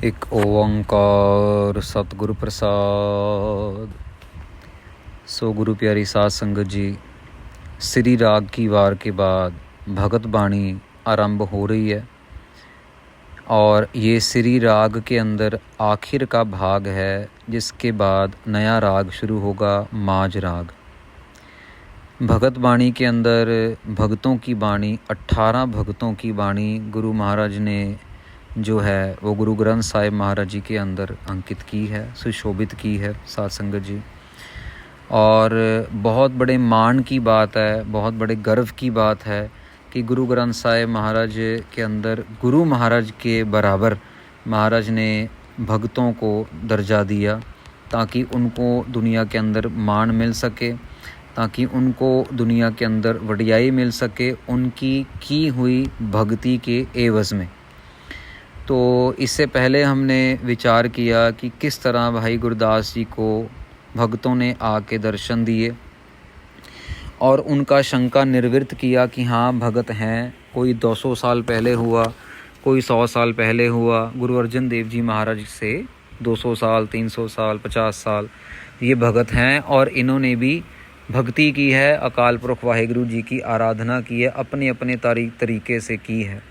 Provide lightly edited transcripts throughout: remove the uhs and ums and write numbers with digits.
एक ओंकार सतगुरु प्रसाद। सो गुरु प्यारी साध संगत जी, श्री राग की वार के बाद भगत बाणी आरंभ हो रही है और ये श्री राग के अंदर आखिर का भाग है, जिसके बाद नया राग शुरू होगा, माज राग। भगत बाणी के अंदर भक्तों की बाणी, 18 भक्तों की बाणी गुरु महाराज ने जो है वो गुरु ग्रंथ साहिब महाराज जी के अंदर अंकित की है, सुशोभित की है साध संगत जी। और बहुत बड़े मान की बात है, बहुत बड़े गर्व की बात है कि गुरु ग्रंथ साहिब महाराज के अंदर गुरु महाराज के बराबर महाराज ने भक्तों को दर्जा दिया, ताकि उनको दुनिया के अंदर मान मिल सके, ताकि उनको दुनिया के अंदर वडियाई मिल सके उनकी की हुई भक्ति के एवज़ में। तो इससे पहले हमने विचार किया कि किस तरह भाई गुरदास जी को भक्तों ने आके दर्शन दिए और उनका शंका निर्वृत्त किया कि हाँ भगत हैं। कोई 200 साल पहले हुआ, कोई 100 साल पहले हुआ, गुरु अर्जन देव जी महाराज से 200 साल, 300 साल, 50 साल ये भगत हैं और इन्होंने भी भक्ति की है, अकाल पुरख वाहिगुरु जी की आराधना की है, अपने अपने तरीके से की है।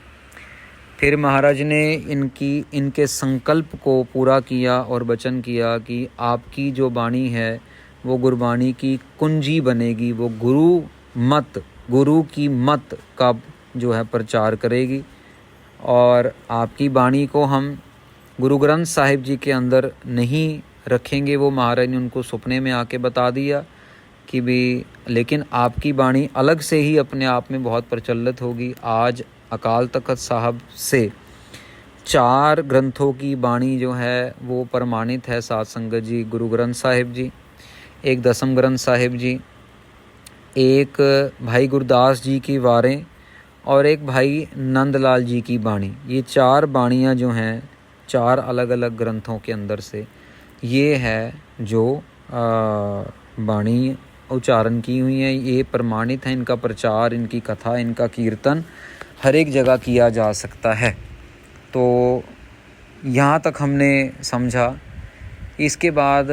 फिर महाराज ने इनके संकल्प को पूरा किया और वचन किया कि आपकी जो बाणी है वो गुरबाणी की कुंजी बनेगी, वो गुरु की मत का जो है प्रचार करेगी। और आपकी बाणी को हम गुरु ग्रंथ साहिब जी के अंदर नहीं रखेंगे, वो महाराज ने उनको सपने में आके बता दिया कि भी लेकिन आपकी बाणी अलग से ही अपने आप में बहुत प्रचलित होगी। आज अकाल तख्त साहब से 4 ग्रंथों की बाणी जो है वो प्रमाणित है साध संगत जी। गुरु ग्रंथ साहिब जी, एक दसम ग्रंथ साहिब जी, एक भाई गुरदास जी की वारें और एक भाई नंदलाल जी की बाणी। ये 4 बाणियाँ जो हैं 4 अलग अलग ग्रंथों के अंदर से ये है जो बाणी उच्चारण की हुई हैं, ये प्रमाणित है। इनका प्रचार, इनकी कथा, इनका कीर्तन हर एक जगह किया जा सकता है। तो यहाँ तक हमने समझा। इसके बाद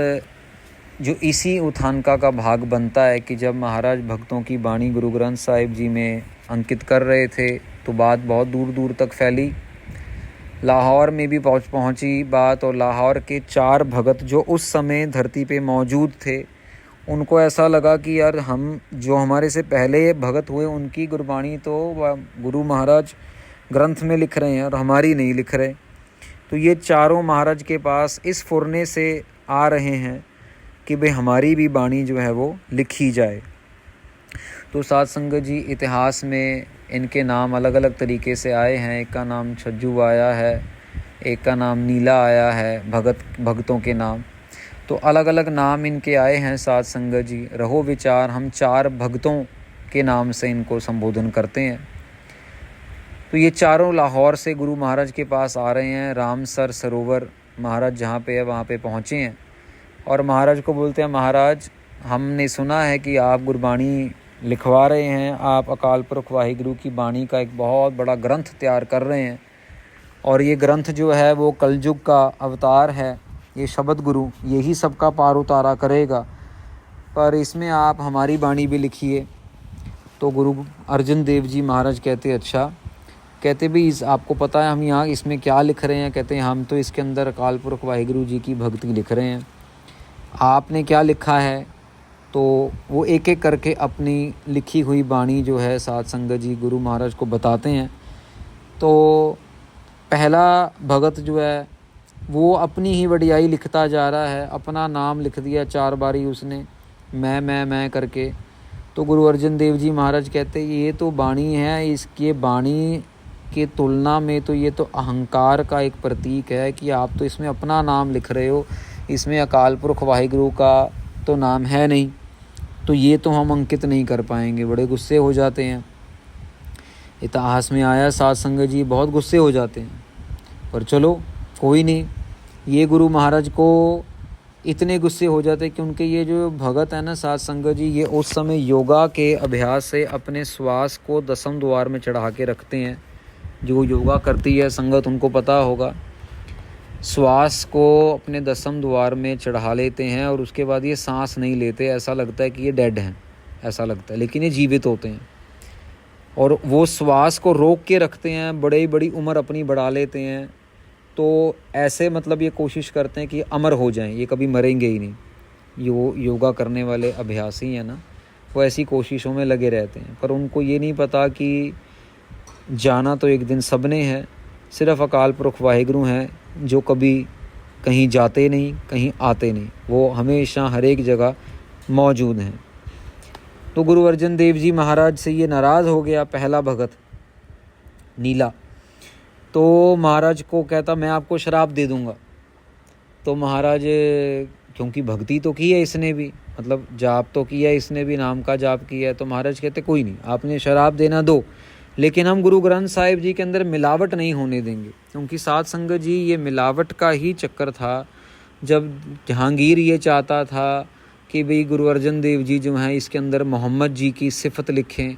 जो इसी उत्थानका का भाग बनता है कि जब महाराज भक्तों की बाणी गुरु ग्रंथ साहिब जी में अंकित कर रहे थे तो बात बहुत दूर दूर तक फैली। लाहौर में भी पहुँची बात, और लाहौर के 4 भगत जो उस समय धरती पे मौजूद थे उनको ऐसा लगा कि यार हम जो हमारे से पहले भगत हुए उनकी गुरबाणी तो गुरु महाराज ग्रंथ में लिख रहे हैं और हमारी नहीं लिख रहे। तो ये चारों महाराज के पास इस फुरने से आ रहे हैं कि भाई हमारी भी बाणी जो है वो लिखी जाए। तो साध संगत जी, इतिहास में इनके नाम अलग अलग तरीके से आए हैं। एक का नाम छज्जू आया है, एक का नाम नीला आया है, भगतों के नाम। तो अलग अलग नाम इनके आए हैं साध संगत जी। रहो विचार, हम 4 भक्तों के नाम से इनको संबोधन करते हैं। तो ये चारों लाहौर से गुरु महाराज के पास आ रहे हैं। रामसर सरोवर महाराज जहाँ पे है वहाँ पे पहुँचे हैं और महाराज को बोलते हैं, महाराज हमने सुना है कि आप गुरबाणी लिखवा रहे हैं, आप अकाल पुरख वाहिगुरु की बाणी का एक बहुत बड़ा ग्रंथ तैयार कर रहे हैं और ये ग्रंथ जो है वो कलयुग का अवतार है। ये शब्द गुरु यही सबका पार उतारा करेगा, पर इसमें आप हमारी बाणी भी लिखिए। तो गुरु अर्जन देव जी महाराज कहते, अच्छा, कहते भी इस आपको पता है हम यहाँ इसमें क्या लिख रहे हैं? कहते हैं हम तो इसके अंदर अकाल पुरख वाहिगुरु जी की भक्ति लिख रहे हैं। आपने क्या लिखा है? तो वो एक एक करके अपनी लिखी हुई बाणी जो है साध संगत जी गुरु महाराज को बताते हैं। तो पहला भगत जो है वो अपनी ही वडियाई लिखता जा रहा है, अपना नाम लिख दिया 4 बारी उसने, मैं करके। तो गुरु अर्जन देव जी महाराज कहते ये तो बाणी है, इसके बाणी की तुलना में तो ये तो अहंकार का एक प्रतीक है कि आप तो इसमें अपना नाम लिख रहे हो, इसमें अकाल पुरख वाहिगुरु का तो नाम है नहीं, तो ये तो हम अंकित नहीं कर पाएंगे। बड़े गुस्से हो जाते हैं। इतिहास में आया साध संगत जी, बहुत गुस्से हो जाते हैं। पर चलो कोई नहीं, ये गुरु महाराज को इतने गुस्से हो जाते कि उनके ये जो भगत है ना साध संगत जी, ये उस समय योगा के अभ्यास से अपने श्वास को 10वें द्वार में चढ़ा के रखते हैं। जो योगा करती है संगत उनको पता होगा। श्वास को अपने दसम द्वार में चढ़ा लेते हैं और उसके बाद ये सांस नहीं लेते, ऐसा लगता है कि ये डेड हैं, ऐसा लगता है, लेकिन ये जीवित होते हैं। और वो श्वास को रोक के रखते हैं, बड़ी बड़ी उम्र अपनी बढ़ा लेते हैं। तो ऐसे मतलब ये कोशिश करते हैं कि अमर हो जाएं, ये कभी मरेंगे ही नहीं। योगा करने वाले अभ्यासी हैं ना, वो ऐसी कोशिशों में लगे रहते हैं, पर उनको ये नहीं पता कि जाना तो एक दिन सबने है। सिर्फ अकाल पुरख वाहिगुरु हैं जो कभी कहीं जाते नहीं, कहीं आते नहीं, वो हमेशा हर एक जगह मौजूद हैं। तो गुरु अर्जन देव जी महाराज से ये नाराज़ हो गया पहला भगत नीला। तो महाराज को कहता मैं आपको शराब दे दूंगा। तो महाराज, क्योंकि भक्ति तो की है इसने भी, मतलब जाप तो किया है इसने भी, नाम का जाप किया है, तो महाराज कहते कोई नहीं, आपने शराब देना दो, लेकिन हम गुरु ग्रंथ साहिब जी के अंदर मिलावट नहीं होने देंगे। क्योंकि साध संगत जी ये मिलावट का ही चक्कर था। जब जहांगीर ये चाहता था कि भाई गुरु अर्जन देव जी जो हैं इसके अंदर मोहम्मद जी की सिफत लिखें,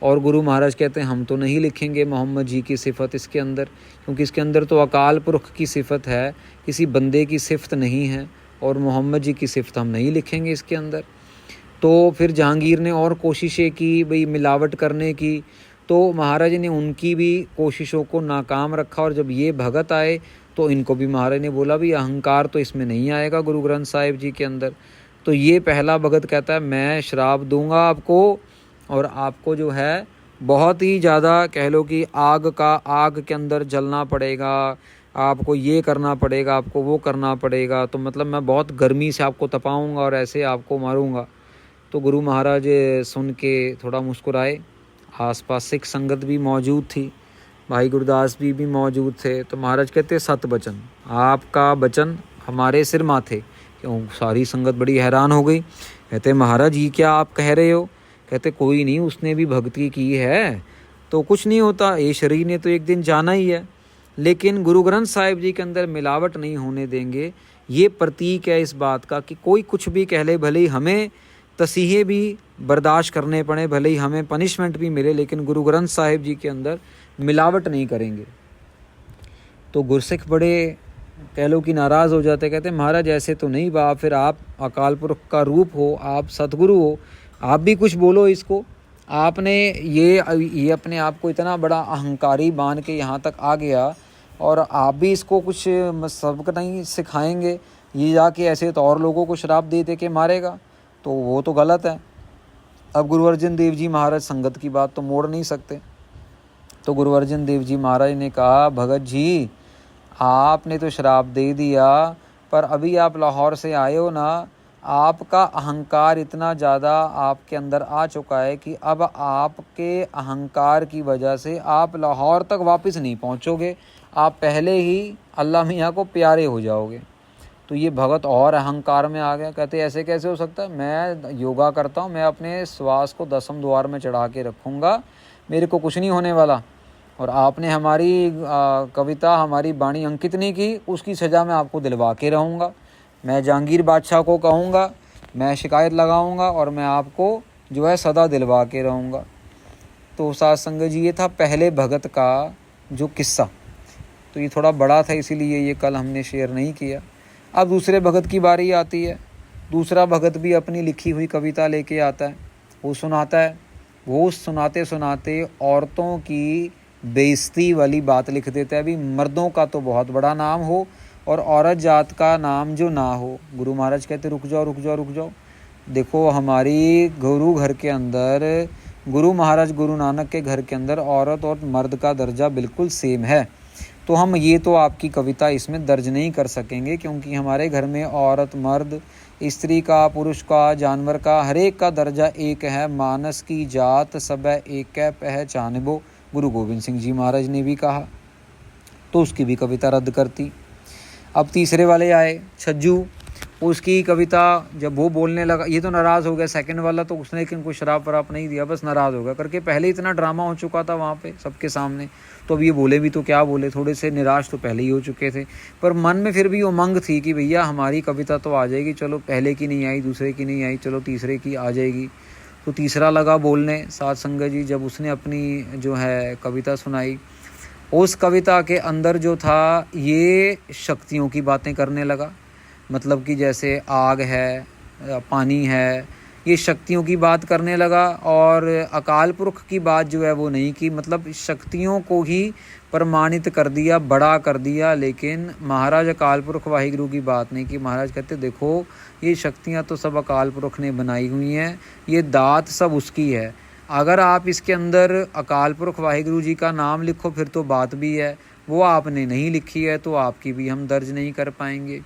और गुरु महाराज कहते हैं हम तो नहीं लिखेंगे मोहम्मद जी की सिफत इसके अंदर, क्योंकि इसके अंदर तो अकाल पुरख की सिफत है, किसी बंदे की सिफत नहीं है, और मोहम्मद जी की सिफत हम नहीं लिखेंगे इसके अंदर। तो फिर जहांगीर ने और कोशिशें की भाई मिलावट करने की, तो महाराज ने उनकी भी कोशिशों को नाकाम रखा। और जब ये भगत आए तो इनको भी महाराज ने बोला भी अहंकार तो इसमें नहीं आएगा गुरु ग्रंथ साहिब जी के अंदर। तो ये पहला भगत कहता है मैं शराब दूंगा आपको, और आपको जो है बहुत ही ज़्यादा कह लो कि आग के अंदर जलना पड़ेगा, आपको ये करना पड़ेगा, आपको वो करना पड़ेगा, तो मतलब मैं बहुत गर्मी से आपको तपाऊंगा और ऐसे आपको मारूंगा। तो गुरु महाराज सुन के थोड़ा मुस्कुराए। आसपास सिख संगत भी मौजूद थी, भाई गुरदास भी मौजूद थे। तो महाराज कहते सत बचन, आपका बचन हमारे सिर माथे। क्यों? सारी संगत बड़ी हैरान हो गई। कहते महाराज ये क्या आप कह रहे हो? कहते कोई नहीं, उसने भी भक्ति की है तो कुछ नहीं होता, ये शरीर ने तो एक दिन जाना ही है, लेकिन गुरु ग्रंथ साहिब जी के अंदर मिलावट नहीं होने देंगे। ये प्रतीक है इस बात का कि कोई कुछ भी कह ले, भले ही हमें तसीहे भी बर्दाश्त करने पड़े, भले ही हमें पनिशमेंट भी मिले, लेकिन गुरु ग्रंथ साहिब जी के अंदर मिलावट नहीं करेंगे। तो गुरसिख बड़े कह लो कि नाराज़ हो जाते, कहते महाराज ऐसे तो नहीं बाप, फिर आप अकाल पुरख का रूप हो, आप सतगुरु हो, आप भी कुछ बोलो इसको। आपने ये अपने आप को इतना बड़ा अहंकारी मान के यहाँ तक आ गया, और आप भी इसको कुछ सबक नहीं सिखाएंगे, ये जाके ऐसे तो और लोगों को शराब दे दे के मारेगा, तो वो तो गलत है। अब गुरु अर्जन देव जी महाराज संगत की बात तो मोड़ नहीं सकते। तो गुरु अर्जन देव जी महाराज ने कहा भगत जी आपने तो शराब दे दिया, पर अभी आप लाहौर से आए हो ना, आपका अहंकार इतना ज़्यादा आपके अंदर आ चुका है कि अब आपके अहंकार की वजह से आप लाहौर तक वापस नहीं पहुंचोगे, आप पहले ही अल्लाह मियाँ को प्यारे हो जाओगे। तो ये भगत और अहंकार में आ गया। कहते ऐसे कैसे हो सकता है, मैं योगा करता हूँ, मैं अपने श्वास को दसम द्वार में चढ़ा के रखूँगा, मेरे को कुछ नहीं होने वाला, और आपने हमारी कविता हमारी वाणी अंकित नहीं की, उसकी सज़ा मैं आपको दिलवा के रहूँगा। मैं जहांगीर बादशाह को कहूँगा, मैं शिकायत लगाऊँगा, और मैं आपको जो है सदा दिलवा के रहूँगा। तो साध संगत जी ये था पहले भगत का जो किस्सा। तो ये थोड़ा बड़ा था, इसीलिए ये कल हमने शेयर नहीं किया। अब दूसरे भगत की बारी आती है। दूसरा भगत भी अपनी लिखी हुई कविता लेके आता है, वो सुनाता है। वो सुनाते सुनाते औरतों की बेइज्जती वाली बात लिख देता है। अभी मर्दों का तो बहुत बड़ा नाम हो और औरत जात का नाम जो ना हो। गुरु महाराज कहते रुक जाओ रुक जाओ रुक जाओ, देखो हमारी गुरु घर के अंदर, गुरु महाराज गुरु नानक के घर के अंदर औरत और मर्द का दर्जा बिल्कुल सेम है। तो हम ये तो आपकी कविता इसमें दर्ज नहीं कर सकेंगे, क्योंकि हमारे घर में औरत मर्द, स्त्री का, पुरुष का, जानवर का, हर एक का दर्जा एक है। मानस की जात सब एक है पहचानबो, गुरु गोविंद सिंह जी महाराज ने भी कहा। तो उसकी भी कविता रद्द करती। अब तीसरे वाले आए छज्जू, उसकी कविता जब वो बोलने लगा, ये तो नाराज़ हो गया। सेकंड वाला तो उसने लेकिन कोई शराब वराब नहीं दिया, बस नाराज़ हो गया करके, पहले इतना ड्रामा हो चुका था वहाँ पे सबके सामने। तो अब ये बोले भी तो क्या बोले, थोड़े से निराश तो पहले ही हो चुके थे, पर मन में फिर भी उमंग थी कि भैया हमारी कविता तो आ जाएगी, चलो पहले की नहीं आई, दूसरे की नहीं आई, चलो तीसरे की आ जाएगी। तो तीसरा लगा बोलने साध संगत जी, जब उसने अपनी जो है कविता सुनाई, उस कविता के अंदर जो था ये शक्तियों की बातें करने लगा, मतलब कि जैसे आग है, पानी है, ये शक्तियों की बात करने लगा। और अकाल पुरख की बात जो है वो नहीं की, मतलब शक्तियों को ही प्रमाणित कर दिया, बड़ा कर दिया। लेकिन महाराज अकाल पुरख वाहिगुरु की बात नहीं की। महाराज कहते देखो ये शक्तियाँ तो सब अकाल पुरख ने बनाई हुई हैं, ये दात सब उसकी है। अगर आप इसके अंदर अकाल पुरख वाहिगुरु जी का नाम लिखो फिर तो बात भी है, वो आपने नहीं लिखी है तो आपकी भी हम दर्ज नहीं कर पाएंगे।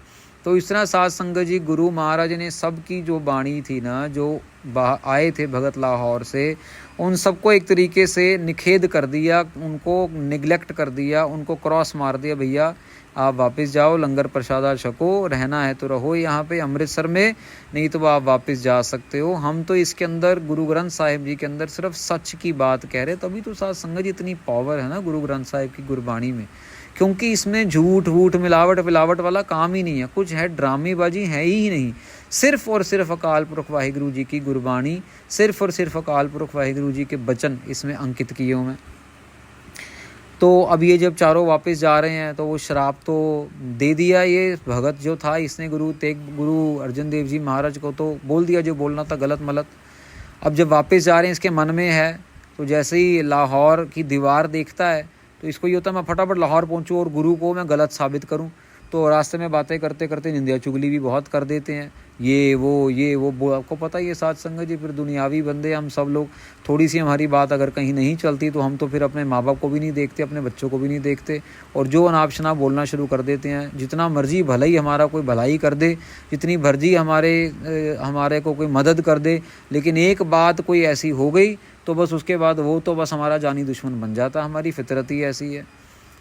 तो इस तरह साध संगत जी गुरु महाराज ने सबकी जो बाणी थी ना, जो आए थे भगत लाहौर से, उन सबको एक तरीके से निषेध कर दिया, उनको निगलेक्ट कर दिया, उनको क्रॉस मार दिया, भैया आप वापस जाओ, लंगर प्रसादा छको, रहना है तो रहो यहाँ पे अमृतसर में, नहीं तो आप वापस जा सकते हो। हम तो इसके अंदर गुरु ग्रंथ साहिब जी के अंदर सिर्फ सच की बात कह रहे। तभी तो साध संगत जी इतनी पावर है ना गुरु ग्रंथ साहिब की गुरबाणी में, क्योंकि इसमें झूठ वूठ मिलावट वाला काम ही नहीं है, कुछ है ड्रामेबाजी है ही नहीं। सिर्फ और सिर्फ अकाल पुरख वाहिगुरु जी की गुरबाणी, सिर्फ और सिर्फ अकाल पुरख वाहिगुरु जी के वचन इसमें अंकित किए हुए हैं। तो अब ये जब चारों वापस जा रहे हैं तो वो श्राप तो दे दिया, ये भगत जो था इसने गुरु अर्जन देव जी महाराज को तो बोल दिया जो बोलना था गलत मलत। अब जब वापस जा रहे हैं इसके मन में है, तो जैसे ही लाहौर की दीवार देखता है तो इसको ये होता है मैं फटाफट लाहौर पहुंचूं और गुरु को मैं गलत साबित करूं। तो रास्ते में बातें करते करते निंदा चुगली भी बहुत कर देते हैं, ये वो आपको पता ही है साध संगत जी, फिर दुनियावी बंदे हम सब लोग, थोड़ी सी हमारी बात अगर कहीं नहीं चलती तो हम तो फिर अपने माँ बाप को भी नहीं देखते, अपने बच्चों को भी नहीं देखते, और जो अनाप शनाप बोलना शुरू कर देते हैं। जितना मर्जी भला ही हमारा कोई भलाई कर दे, जितनी मर्जी हमारे को कोई मदद कर दे, लेकिन एक बात कोई ऐसी हो गई तो बस उसके बाद वो तो बस हमारा जानी दुश्मन बन जाता। हमारी फितरत ही ऐसी है।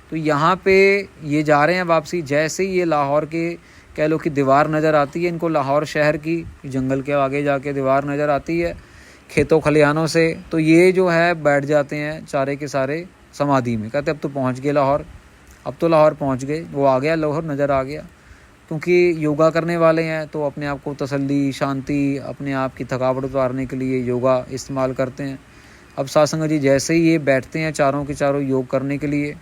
तो यहाँ पे ये जा रहे हैं वापसी, जैसे ही ये लाहौर के कह लो कि दीवार नज़र आती है इनको, लाहौर शहर की जंगल के आगे जाके दीवार नज़र आती है खेतों खलिहानों से, तो ये जो है बैठ जाते हैं सारे के सारे समाधि में। कहते अब तो पहुँच गए लाहौर, अब तो लाहौर पहुँच गए, वो आ गया लाहौर नज़र आ गया। क्योंकि योगा करने वाले हैं तो अपने आप को तसल्ली, शांति, अपने आप की थकावट उतारने के लिए योगा इस्तेमाल करते हैं। अब साध संगत जी जैसे ही ये बैठते हैं चारों के चारों योग करने के लिए,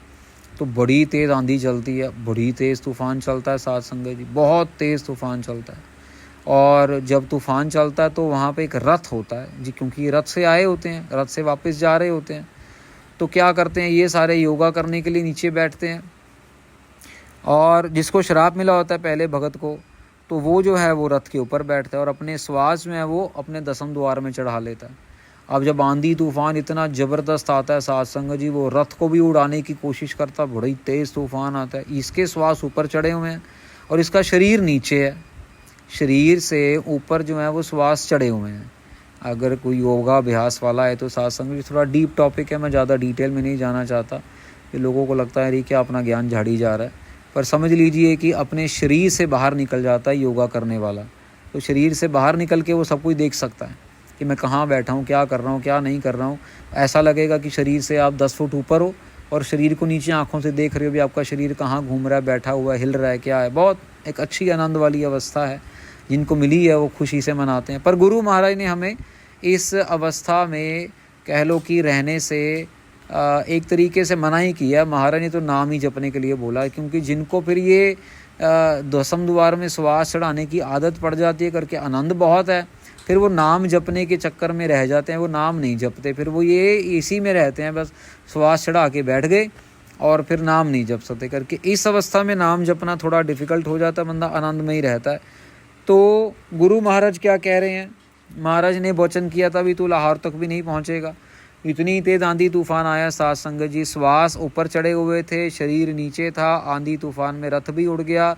तो बड़ी तेज़ आंधी चलती है, बड़ी तेज़ तूफ़ान चलता है साध संगत जी, बहुत तेज़ तूफ़ान चलता है। और जब तूफ़ान चलता है तो वहाँ पे एक रथ होता है जी, क्योंकि ये रथ से आए होते हैं, रथ से वापस जा रहे होते हैं। तो क्या करते हैं ये सारे योगा करने के लिए नीचे बैठते हैं, और जिसको शराब मिला होता है पहले भगत को, तो वो जो है वो रथ के ऊपर बैठता है और अपने श्वास में वो अपने दसम द्वार में चढ़ा लेता है। अब जब आंधी तूफान इतना ज़बरदस्त आता है साध संगत जी, वो रथ को भी उड़ाने की कोशिश करता, बड़ी तेज़ तूफान आता है, इसके श्वास ऊपर चढ़े हुए हैं और इसका शरीर नीचे है, शरीर से ऊपर जो है वो श्वास चढ़े हुए हैं। अगर कोई योगा अभ्यास वाला है तो साध संगत जी थोड़ा डीप टॉपिक है, मैं ज़्यादा डिटेल में नहीं जाना चाहता, कि लोगों को लगता है क्या अपना ज्ञान झाड़ी जा रहा है। पर समझ लीजिए कि अपने शरीर से बाहर निकल जाता है योगा करने वाला, तो शरीर से बाहर निकल के वो सब कुछ देख सकता है कि मैं कहाँ बैठा हूँ, क्या कर रहा हूँ, क्या नहीं कर रहा हूँ। ऐसा लगेगा कि शरीर से आप 10 फुट ऊपर हो और शरीर को नीचे आँखों से देख रहे हो भी आपका शरीर कहाँ घूम रहा है, बैठा हुआ है, हिल रहा है, क्या है। बहुत एक अच्छी आनंद वाली अवस्था है, जिनको मिली है वो खुशी से मनाते हैं। पर गुरु महाराज ने हमें इस अवस्था में कह लो कि रहने से एक तरीके से मना ही किया। महाराज ने तो नाम ही जपने के लिए बोला, क्योंकि जिनको फिर ये दसम द्वार में श्वास चढ़ाने की आदत पड़ जाती है करके आनंद बहुत है, फिर वो नाम जपने के चक्कर में रह जाते हैं, वो नाम नहीं जपते, फिर वो ये इसी में रहते हैं, बस श्वास चढ़ा के बैठ गए और फिर नाम नहीं जप सकते करके। इस अवस्था में नाम जपना थोड़ा डिफ़िकल्ट हो जाता है, बंदा आनंद में ही रहता है। तो गुरु महाराज क्या कह रहे हैं, महाराज ने वचन किया था भी तू लाहौर तक भी नहीं पहुँचेगा। इतनी तेज आंधी तूफान आया साध संगत जी, श्वास ऊपर चढ़े हुए थे, शरीर नीचे था, आंधी तूफान में रथ भी उड़ गया,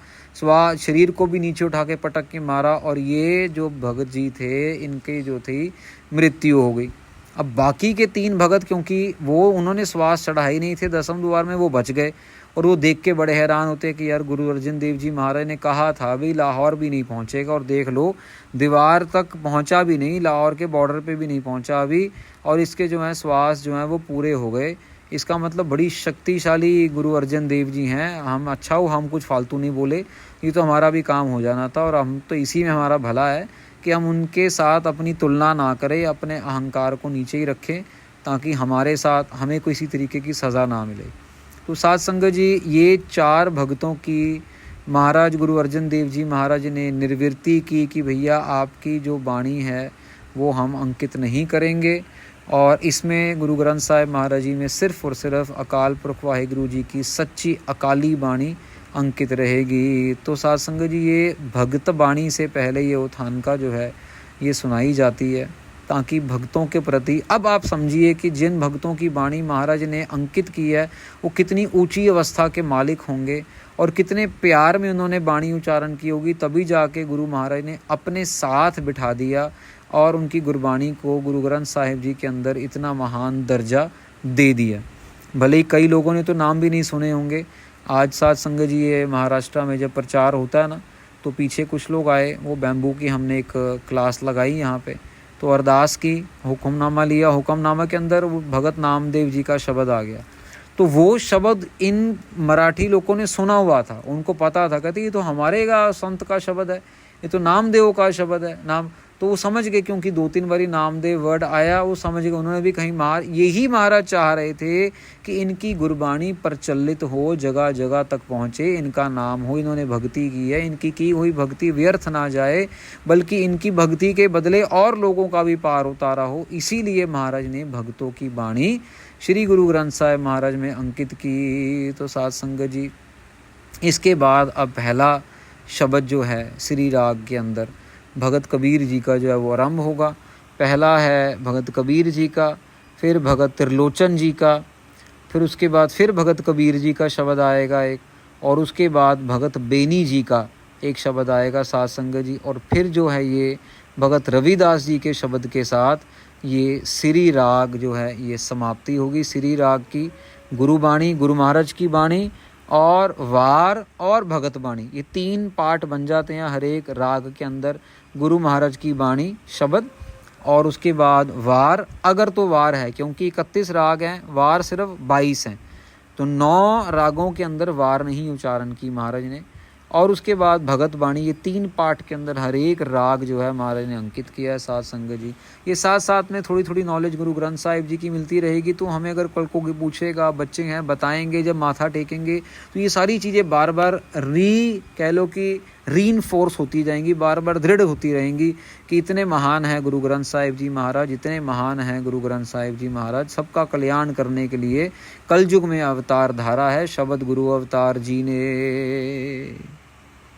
शरीर को भी नीचे उठा के पटक के मारा, और ये जो भगत जी थे इनकी जो थी मृत्यु हो गई। अब बाकी के 3 भगत, क्योंकि वो उन्होंने श्वास चढ़ाई नहीं थे दसम द्वार में, वो बच गए। और वो देख के बड़े हैरान होते कि यार गुरु अर्जन देव जी महाराज ने कहा था भी लाहौर भी नहीं पहुंचेगा, और देख लो दीवार तक पहुंचा भी नहीं, लाहौर के बॉर्डर पे भी नहीं पहुंचा अभी, और इसके जो है श्वास जो है वो पूरे हो गए। इसका मतलब बड़ी शक्तिशाली गुरु अर्जन देव जी हैं। हम अच्छा हो हम कुछ फालतू नहीं बोले, ये तो हमारा भी काम हो जाना था, और हम तो इसी में हमारा भला है कि हम उनके साथ अपनी तुलना ना करें, अपने अहंकार को नीचे ही रखें, ताकि हमारे साथ हमें किसी तरीके की सज़ा ना मिले। तो साध संगत जी, ये 4 भक्तों की महाराज गुरु अर्जन देव जी महाराज ने निर्वृत्ति की कि भैया आपकी जो वाणी है वो हम अंकित नहीं करेंगे, और इसमें गुरु ग्रंथ साहिब महाराज जी में सिर्फ और सिर्फ अकाल पुरख वाहिगुरु जी की सच्ची अकाली वाणी अंकित रहेगी। तो साध संगत जी, ये भगत वाणी से पहले ये उत्थान का जो है ये सुनाई जाती है, ताकि भक्तों के प्रति, अब आप समझिए कि जिन भक्तों की वाणी महाराज ने अंकित की है वो कितनी ऊंची अवस्था के मालिक होंगे और कितने प्यार में उन्होंने वाणी उच्चारण की होगी, तभी जाके गुरु महाराज ने अपने साथ बिठा दिया और उनकी गुरबाणी को गुरु ग्रंथ साहिब जी के अंदर इतना महान दर्जा दे दिया। भले ही कई लोगों ने तो नाम भी नहीं सुने होंगे। आज साध संगत जी, ये महाराष्ट्र में जब प्रचार होता है ना, तो पीछे कुछ लोग आए, वो बैम्बू की हमने एक क्लास लगाई यहाँ पे, तो अरदास की, हुक्मनामा लिया, हुक्मनामा के अंदर वो भगत नामदेव जी का शब्द आ गया। तो वो शब्द इन मराठी लोगों ने सुना हुआ था, उनको पता था, कहते ये तो हमारे संत का शब्द है, ये तो नामदेव का शब्द है नाम। तो वो समझ गए, क्योंकि 2-3 बारी नामदेव वर्ड आया, वो समझ गए, उन्होंने भी कहीं यही महाराज चाह रहे थे कि इनकी गुरबाणी प्रचलित हो, जगह जगह तक पहुँचे, इनका नाम हो, इन्होंने भक्ति की है, इनकी की हुई भक्ति व्यर्थ ना जाए, बल्कि इनकी भक्ति के बदले और लोगों का भी पार उतारा हो। इसीलिए महाराज ने भक्तों की वाणी श्री गुरु ग्रंथ साहिब महाराज में अंकित की। तो साध संगत जी, इसके बाद अब पहला शब्द जो है श्री राग के अंदर भगत कबीर जी का जो है वो आरंभ होगा। पहला है भगत कबीर जी का, फिर भगत त्रिलोचन जी का, फिर उसके बाद फिर भगत कबीर जी का शब्द आएगा एक, और उसके बाद भगत बेनी जी का एक शब्द आएगा साध संगत जी, और फिर जो है ये भगत रविदास जी के शब्द के साथ ये श्री राग जो है ये समाप्ति होगी। श्री राग की गुरुबाणी, गुरु महाराज की बाणी और वार और भगत बाणी, ये 3 पार्ट बन जाते हैं हर एक राग के अंदर। गुरु महाराज की बाणी शब्द, और उसके बाद वार, अगर तो वार है, क्योंकि 31 राग हैं, वार सिर्फ 22 हैं, तो 9 रागों के अंदर वार नहीं उच्चारण की महाराज ने। और उसके बाद भगत बाणी, ये 3 पार्ट के अंदर हर एक राग जो है महाराज ने अंकित किया है साध संगत जी। ये साथ साथ में थोड़ी थोड़ी नॉलेज गुरु ग्रंथ साहिब जी की मिलती रहेगी। तो हमें अगर कल को पूछेगा, बच्चे हैं बताएंगे, जब माथा टेकेंगे तो ये सारी चीज़ें बार बार कह लो कि रीइंफोर्स होती जाएंगी, बार बार दृढ़ होती रहेंगी कि इतने महान है गुरु ग्रंथ साहिब जी महाराज, इतने महान है गुरु ग्रंथ साहिब जी महाराज। सबका कल्याण करने के लिए कलयुग में अवतार धारा है, शब्द गुरु अवतार जी ने।